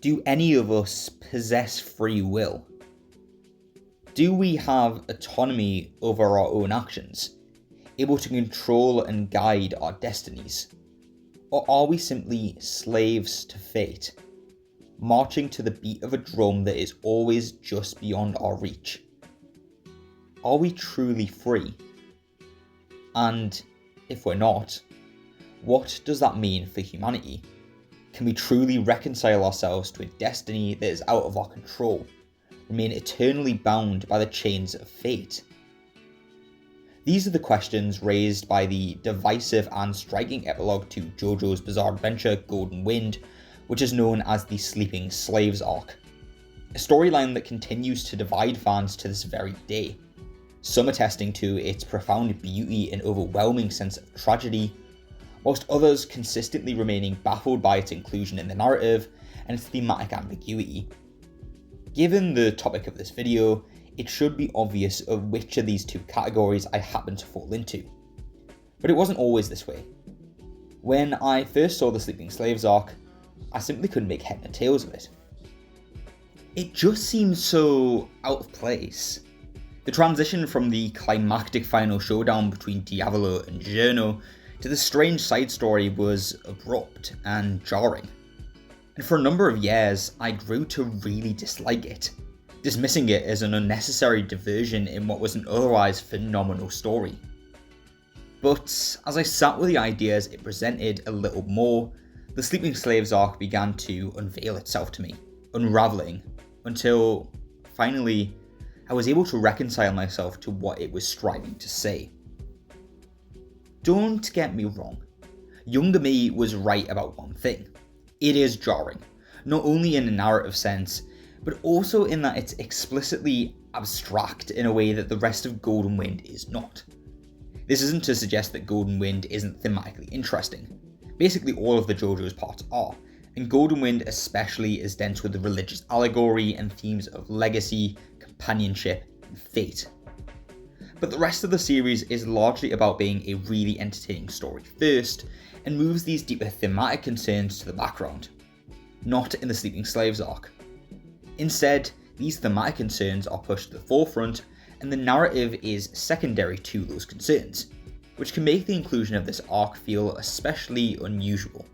Do any of us possess free will? Do we have autonomy over our own actions, able to control and guide our destinies? Or are we simply slaves to fate, marching to the beat of a drum that is always just beyond our reach? Are we truly free? And if we're not, what does that mean for humanity? Can we truly reconcile ourselves to a destiny that is out of our control, remain eternally bound by the chains of fate? These are the questions raised by the divisive and striking epilogue to Jojo's bizarre adventure Golden Wind, which is known as the Sleeping Slaves arc. A storyline that continues to divide fans to this very day, some attesting to its profound beauty and overwhelming sense of tragedy, whilst others consistently remaining baffled by its inclusion in the narrative and its thematic ambiguity. Given the topic of this video, it should be obvious of which of these two categories I happen to fall into. But it wasn't always this way. When I first saw the Sleeping Slaves arc, I simply couldn't make head nor tails of it. It just seemed so out of place. The transition from the climactic final showdown between Diavolo and Jojo to the strange side story was abrupt and jarring. And for a number of years, I grew to really dislike it, dismissing it as an unnecessary diversion in what was an otherwise phenomenal story. But as I sat with the ideas it presented a little more, the Sleeping Slaves arc began to unveil itself to me, unravelling, until finally I was able to reconcile myself to what it was striving to say. Don't get me wrong, younger me was right about one thing. It is jarring, not only in a narrative sense, but also in that it's explicitly abstract in a way that the rest of Golden Wind is not. This isn't to suggest that Golden Wind isn't thematically interesting. Basically all of the JoJo's parts are, and Golden Wind especially is dense with the religious allegory and themes of legacy, companionship, and fate. But the rest of the series is largely about being a really entertaining story first, and moves these deeper thematic concerns to the background. Not in the Sleeping Slaves arc. Instead, these thematic concerns are pushed to the forefront, and the narrative is secondary to those concerns, which can make the inclusion of this arc feel especially unusual.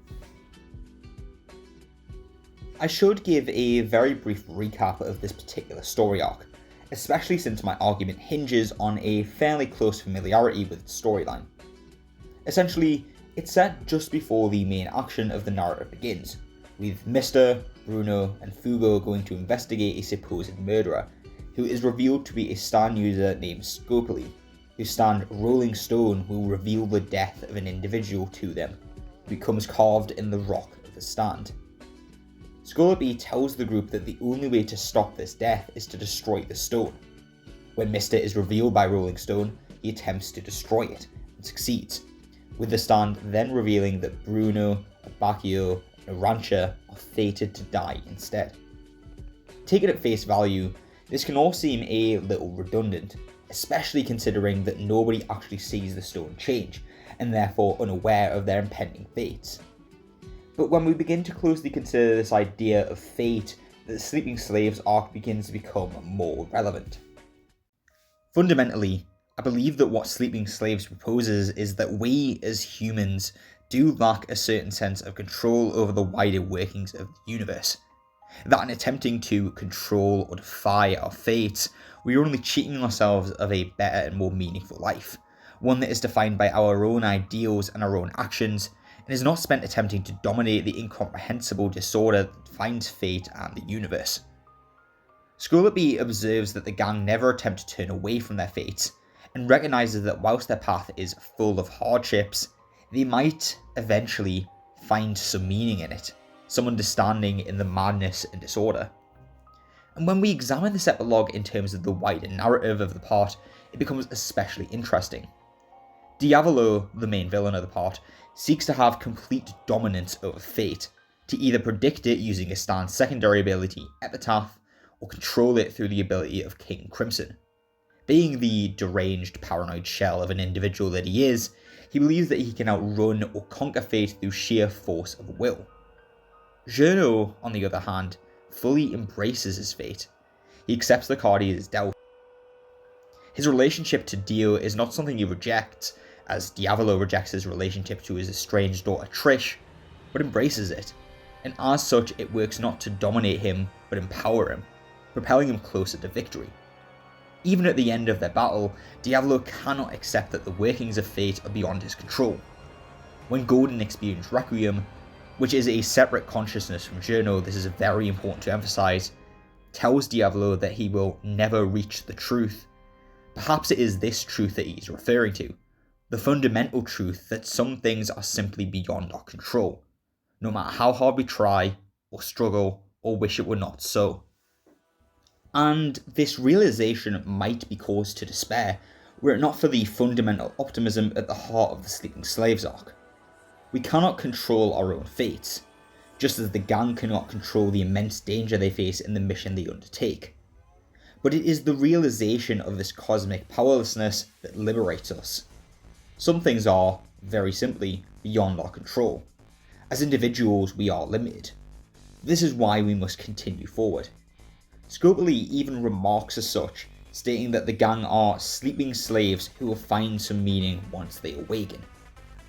I should give a very brief recap of this particular story arc, especially since my argument hinges on a fairly close familiarity with its storyline. Essentially, it's set just before the main action of the narrative begins, with Mr., Bruno, and Fugo going to investigate a supposed murderer, who is revealed to be a stand user named Scopely, whose stand Rolling Stone will reveal the death of an individual to them, who becomes carved in the rock of the stand. Scopely tells the group that the only way to stop this death is to destroy the stone. When Mr. is revealed by Rolling Stone, he attempts to destroy it, and succeeds, with the stand then revealing that Bruno, Abacchio, and Arancha are fated to die instead. Taken at face value, this can all seem a little redundant, especially considering that nobody actually sees the stone change, and therefore unaware of their impending fates. But when we begin to closely consider this idea of fate, the Sleeping Slaves arc begins to become more relevant. Fundamentally, I believe that what Sleeping Slaves proposes is that we as humans do lack a certain sense of control over the wider workings of the universe. That in attempting to control or defy our fates, we are only cheating ourselves of a better and more meaningful life, one that is defined by our own ideals and our own actions, and is not spent attempting to dominate the incomprehensible disorder that defines fate and the universe. Scolopi observes that the gang never attempt to turn away from their fates, and recognises that whilst their path is full of hardships, they might eventually find some meaning in it, some understanding in the madness and disorder. And when we examine this epilogue in terms of the wider narrative of the part, it becomes especially interesting. Diavolo, the main villain of the part, seeks to have complete dominance over fate, to either predict it using a stand's secondary ability, Epitaph, or control it through the ability of King Crimson. Being the deranged, paranoid shell of an individual that he is, he believes that he can outrun or conquer fate through sheer force of will. Jojo, on the other hand, fully embraces his fate. He accepts the card he is dealt. His relationship to Dio is not something he rejects, as Diavolo rejects his relationship to his estranged daughter Trish, but embraces it, and as such it works not to dominate him, but empower him, propelling him closer to victory. Even at the end of their battle, Diavolo cannot accept that the workings of fate are beyond his control. When Golden experiences Requiem, which is a separate consciousness from Jojo, this is very important to emphasize, tells Diavolo that he will never reach the truth. Perhaps it is this truth that he is referring to, the fundamental truth that some things are simply beyond our control, no matter how hard we try, or struggle, or wish it were not so. And this realization might be cause to despair, were it not for the fundamental optimism at the heart of the Sleeping Slaves arc. We cannot control our own fates, just as the gang cannot control the immense danger they face in the mission they undertake. But it is the realization of this cosmic powerlessness that liberates us. Some things are, very simply, beyond our control. As individuals, we are limited. This is why we must continue forward. Scopely even remarks as such, stating that the gang are sleeping slaves who will find some meaning once they awaken,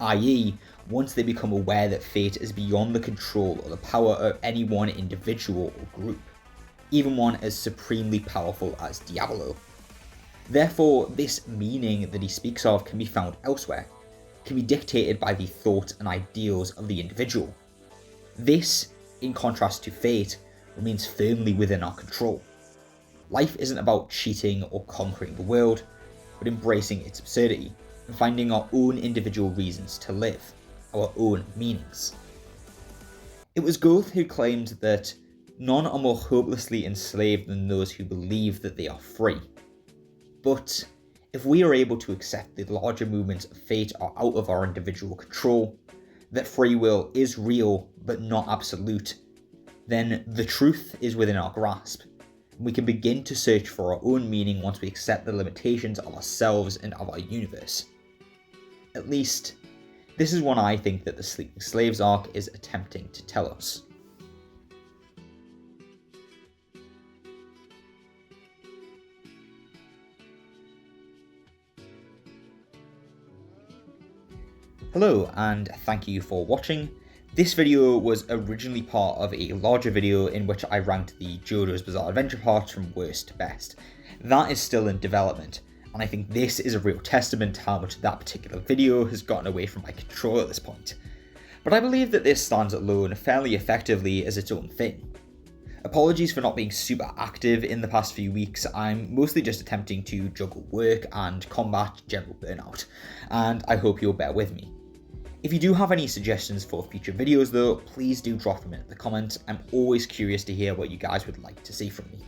i.e., once they become aware that fate is beyond the control or the power of any one individual or group, even one as supremely powerful as Diavolo. Therefore, this meaning that he speaks of can be found elsewhere, can be dictated by the thoughts and ideals of the individual. This, in contrast to fate, remains firmly within our control. Life isn't about cheating or conquering the world, but embracing its absurdity and finding our own individual reasons to live, our own meanings. It was Goethe who claimed that none are more hopelessly enslaved than those who believe that they are free. But if we are able to accept the larger movements of fate are out of our individual control, that free will is real but not absolute, then the truth is within our grasp, and we can begin to search for our own meaning once we accept the limitations of ourselves and of our universe. At least, this is what I think that the Sleeping Slaves arc is attempting to tell us. Hello, and thank you for watching. This video was originally part of a larger video in which I ranked the JoJo's Bizarre Adventure parts from worst to best. That is still in development, and I think this is a real testament to how much that particular video has gotten away from my control at this point. But I believe that this stands alone fairly effectively as its own thing. Apologies for not being super active in the past few weeks. I'm mostly just attempting to juggle work and combat general burnout, and I hope you'll bear with me. If you do have any suggestions for future videos though, please do drop them in the comments. I'm always curious to hear what you guys would like to see from me.